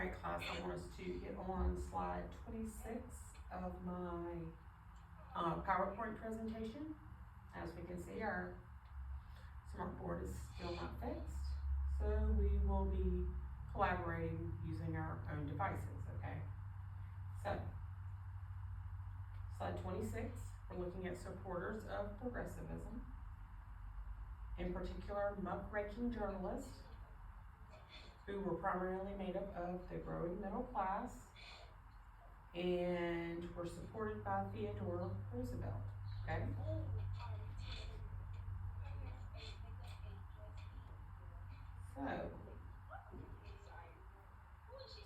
Alright, class, I want us to get on slide 26 of my PowerPoint presentation. As we can see, our smart board is still not fixed, so we will be collaborating using our own devices, okay? So, slide 26, we're looking at supporters of progressivism, in particular muckraking journalists who were primarily made up of the growing middle class and were supported by Theodore Roosevelt, okay?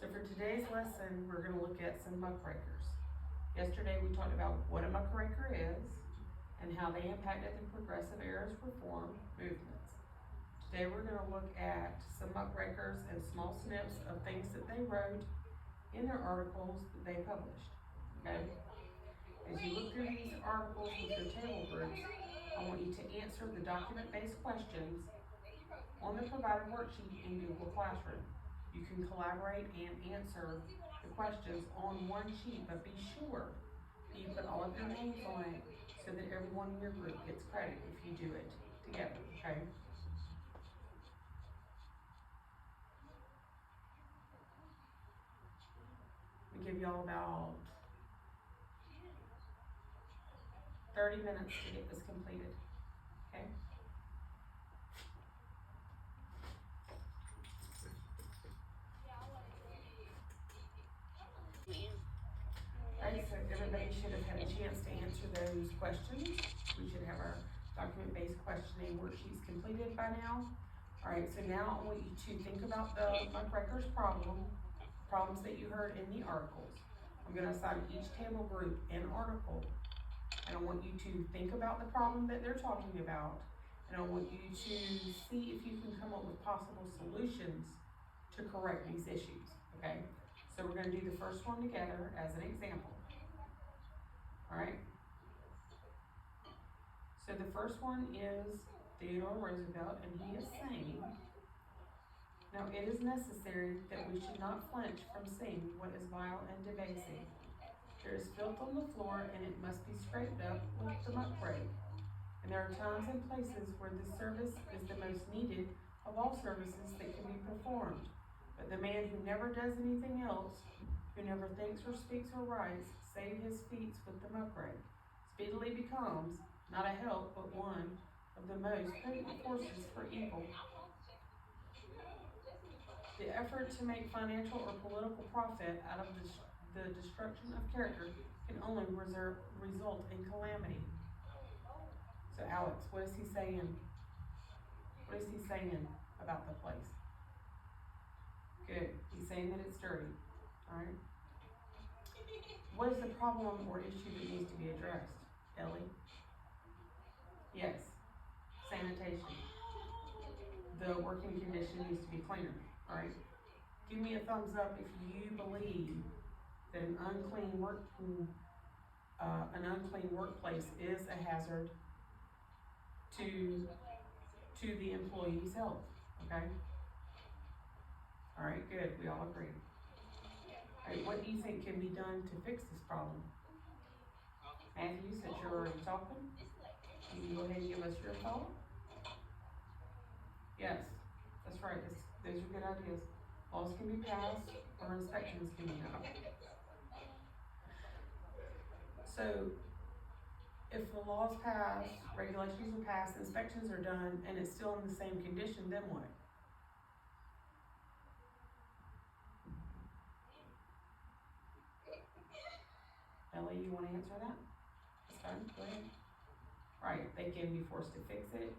So for today's lesson, we're gonna look at some muckrakers. Yesterday, we talked about what a muckraker is and how they impacted the progressive era's reform movements. Today, we're gonna look at some muckrakers and small snips of things that they wrote in their articles that they published, okay? As you look through these articles with your table groups, I want you to answer the document-based questions on the provided worksheet in Google Classroom. You can collaborate and answer the questions on one sheet, but be sure that you put all of your names on it so that everyone in your group gets credit if you do it together, okay? We give y'all about 30 minutes to get this completed, okay? Alright, so everybody should have had a chance to answer those questions. We should have our document-based questioning worksheets completed by now. Alright, so now I want you to think about the muckraker's problems that you heard in the articles. I'm gonna assign each table group an article, and I want you to think about the problem that they're talking about, and I want you to see if you can come up with possible solutions to correct these issues, okay? So we're gonna do the first one together as an example. Alright? So the first one is Theodore Roosevelt, and he is saying, now it is necessary that we should not flinch from seeing what is vile and debasing. There is filth on the floor, and it must be scraped up with the muck rake. And there are times and places where this service is the most needed of all services that can be performed. But the man who never does anything else, who never thinks or speaks or writes, save his feet with the muck rake, speedily becomes, not a help, but one of the most potent forces for evil. The effort to make financial or political profit out of the destruction of character can only result in calamity. So Alex, what is he saying? What is he saying about the place? Good. He's saying that it's dirty. Alright? What is the problem or issue that needs to be addressed? Ellie? Yes. Sanitation. The working condition needs to be cleaner. Alright? Give me a thumbs up if you believe that an unclean workplace is a hazard to the employee's health. Okay? Alright, good. We all agree. Alright, what do you think can be done to fix this problem? Matthew, since you're already talking, can you go ahead and give us your thought? Yes, that's right. Those are good ideas. Laws can be passed or inspections can be done. So, if the laws pass, regulations are passed, inspections are done, and it's still in the same condition, then what? Ellie, you want to answer that? That's fine, go ahead. Right, they can be forced to fix it,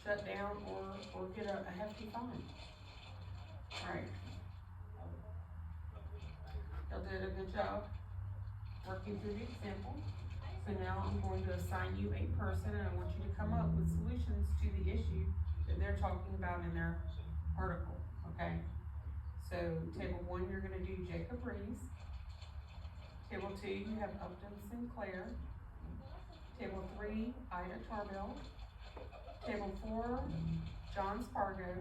shut down, or get a hefty fine. Alright. Y'all did a good job working through the example. So now I'm going to assign you a person, and I want you to come up with solutions to the issue that they're talking about in their article, okay? So table 1, you're gonna do Jacob Rees. Table 2, you have Upton Sinclair. Table 3, Ida Tarbell. Table 4, John Spargo.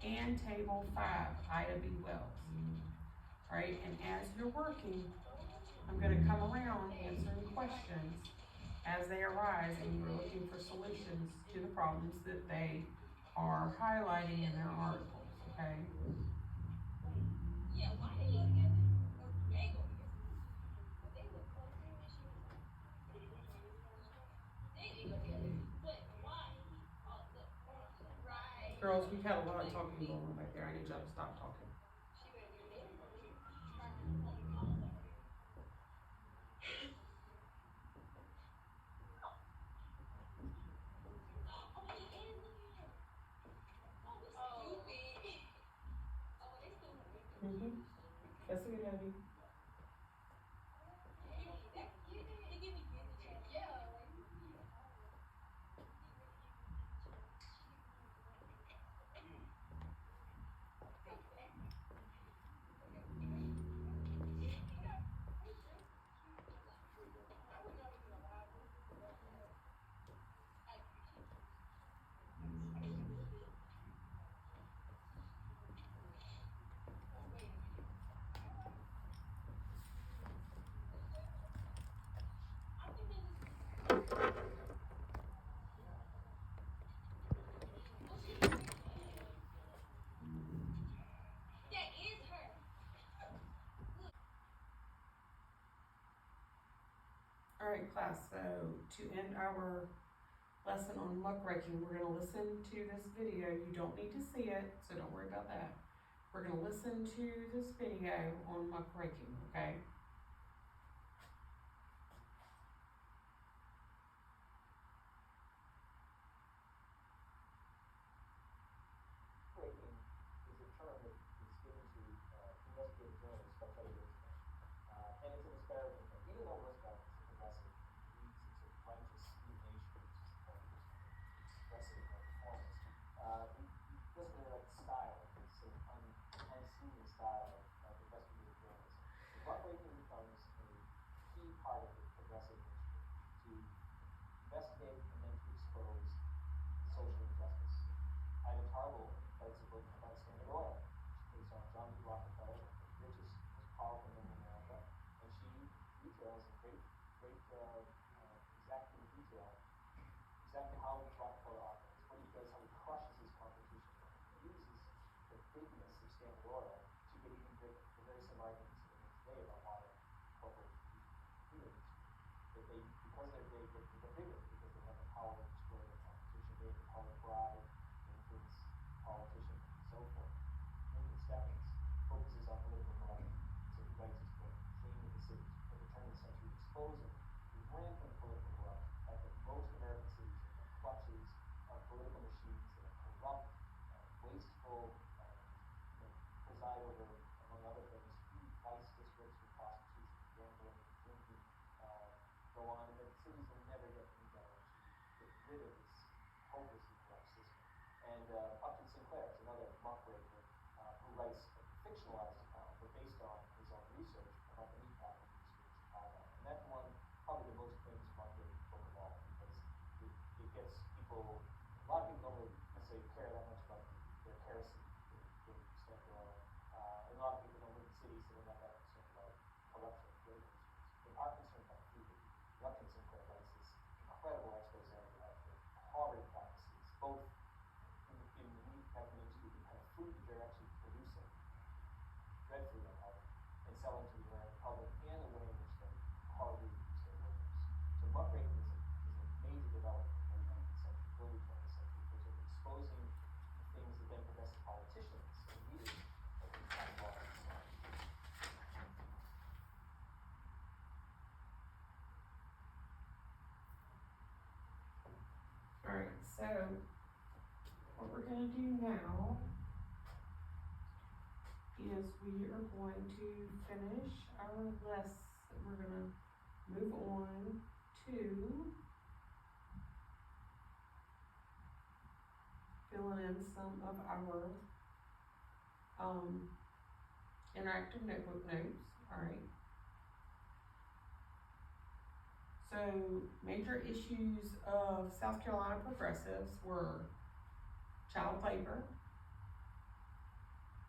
and table 5, Ida B. Wells. Alright, and as you're working, I'm gonna come around answering questions as they arise, and you're looking for solutions to the problems that they are highlighting in their articles, okay? Girls, we've had a lot of talking going on back there. I need y'all to stop talking. Mm-hmm. That's a good idea. Alright, class, so to end our lesson on muckraking, we're gonna listen to this video. You don't need to see it, so don't worry about that. We're gonna listen to this video on muckraking, okay? Muckraking is a term that is given to investigative journalists by television. And it's a disparaging thing. Even though Roosevelt is a progressive, he believes it's a righteous nation, which is progressive performance. He doesn't really like the style, it's an unseemly style of investigative journalism. Muckraking becomes a key part of the progressive initiative to investigate and then to expose social injustice. Ida Tarbell writes a book about Standard Oil, which is based on John D. Rockefeller, the richest, most powerful man in America, and she details in exacting detail exactly how Rockefeller operates, what he does, how he crushes his competition, he uses the bigness of Standard Oil to get even bigger. The very same arguments that we make today about modern corporate leaders, that they, because they're big, they can get bigger because they have the power to destroy their competition, they have the power to bribe, influence politicians, and so forth. Lincoln Steffens focuses on political corruption, so he writes his book, Shaming the Cities, at the turn of the century, exposing the rampant political corruption at the most American cities in the clutches of political machines that are corrupt and wasteful and preside over, among other things, huge vice districts with prostitution, gambling, drinking, go on, and that cities will never get any better to get rid of this hopelessly corrupt system. And Upton Sinclair is another muckraker who writes a fictionalized account, but based on his own research about the meatpacking industry in Chicago. And that's one, probably the most famous muckraking book of all, because it gets people, a lot of people don't really necessarily care that much about their kerosene, their Standard Oil. And a lot of people don't live in cities, so they're not that concerned about corruption and labor issues. They are concerned about food. Upton Sinclair writes this incredible expose of the horrid practices, both in the meatpacking industry, the kind of food that they're actually producing, dreadfully unhealthy, and selling to the American public, and the way in which they horribly use their workers. So muckraking is a major development in the late 19th century, early 20th century, because of exposing the things that then progressive politicians and leaders have been trying to law. Alright, so what we're gonna do now is we are going to finish our lesson. We're gonna move on to filling in some of our interactive notebook notes. Alright. So major issues of South Carolina progressives were child labor,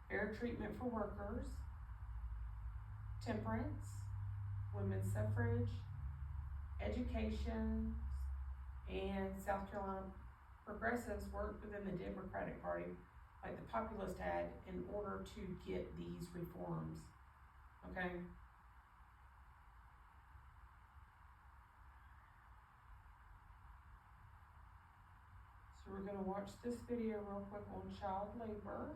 fair treatment for workers, temperance, women's suffrage, education, and South Carolina progressives worked within the Democratic Party, like the populist had, in order to get these reforms, okay? So we're gonna watch this video real quick on child labor.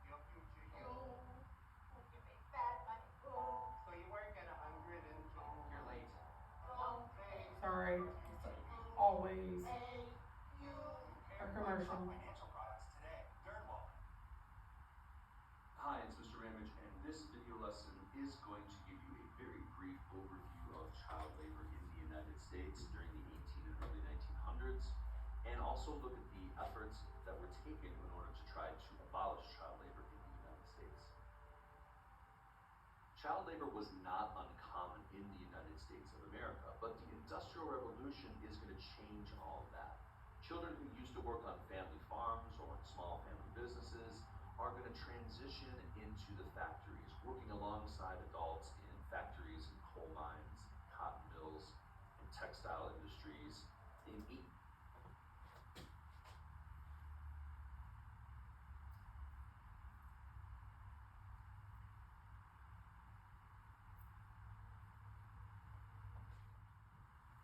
Your future you. Give me fat money, so you work at 100 and you're late. Sorry, always a commercial. Financial products today. NerdWallet. Hi, it's Mr. Ramage, and this video lesson is going to give you a very brief overview of child labor in the United States during the 18 and early 1900s, and also look at the efforts that were taken in order to try to abolish child labor in the United States. Child labor was not uncommon in the United States of America, but the Industrial Revolution is going to change all of that. Children who used to work on family farms or in small family businesses are going to transition into the factories, working alongside adults in factories and coal mines, cotton mills, and textile industries, in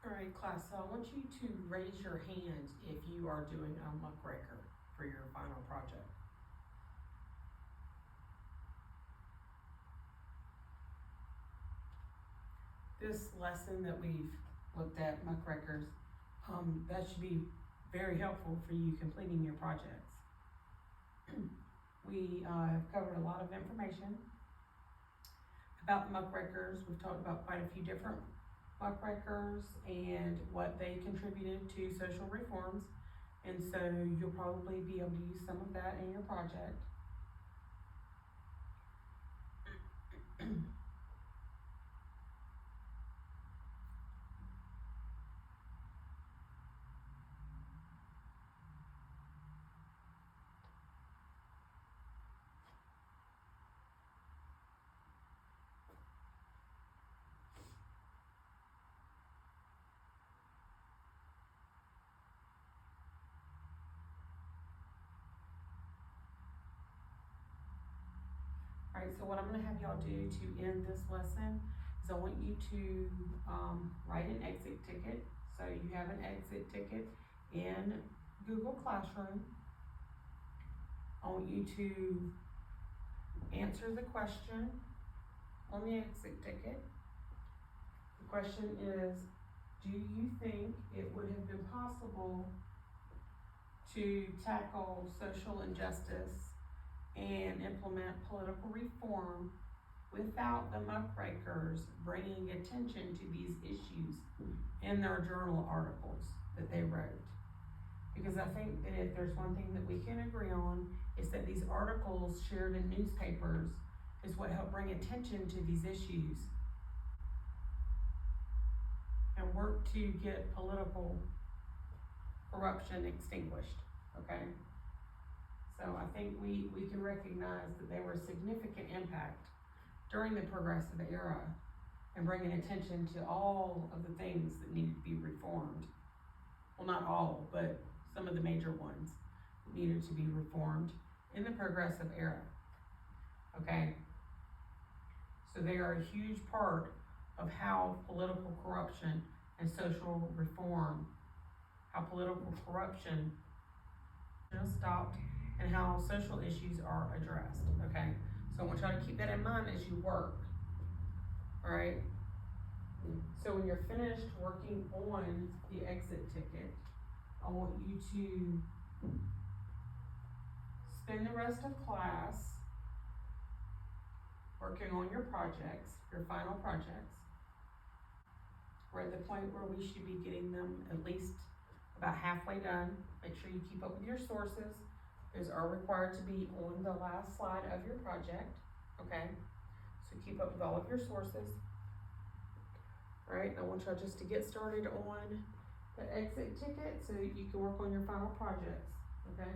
Alright, class, so I want you to raise your hand if you are doing a muckraker for your final project. This lesson that we've looked at, muckrakers, that should be very helpful for you completing your projects. We have covered a lot of information about muckrakers. We've talked about quite a few different muckrakers and what they contributed to social reforms, and so you'll probably be able to use some of that in your project. Alright, so what I'm gonna have y'all do to end this lesson is I want you to write an exit ticket. So you have an exit ticket in Google Classroom. I want you to answer the question on the exit ticket. The question is, do you think it would have been possible to tackle social injustice and implement political reform without the muckrakers bringing attention to these issues in their journal articles that they wrote? Because I think that if there's one thing that we can agree on, is that these articles shared in newspapers is what helped bring attention to these issues and work to get political corruption extinguished, okay? So I think we can recognize that they were a significant impact during the progressive era and bringing attention to all of the things that needed to be reformed. Well, not all, but some of the major ones that needed to be reformed in the progressive era, okay? So they are a huge part of how political corruption and social reform, how political corruption is stopped and how social issues are addressed, okay? So I want y'all to keep that in mind as you work, alright? So when you're finished working on the exit ticket, I want you to spend the rest of class working on your projects, your final projects. We're at the point where we should be getting them at least about halfway done. Make sure you keep up with your sources. Those are required to be on the last slide of your project, okay? So keep up with all of your sources. All right, I want y'all just to get started on the exit ticket so that you can work on your final projects, okay?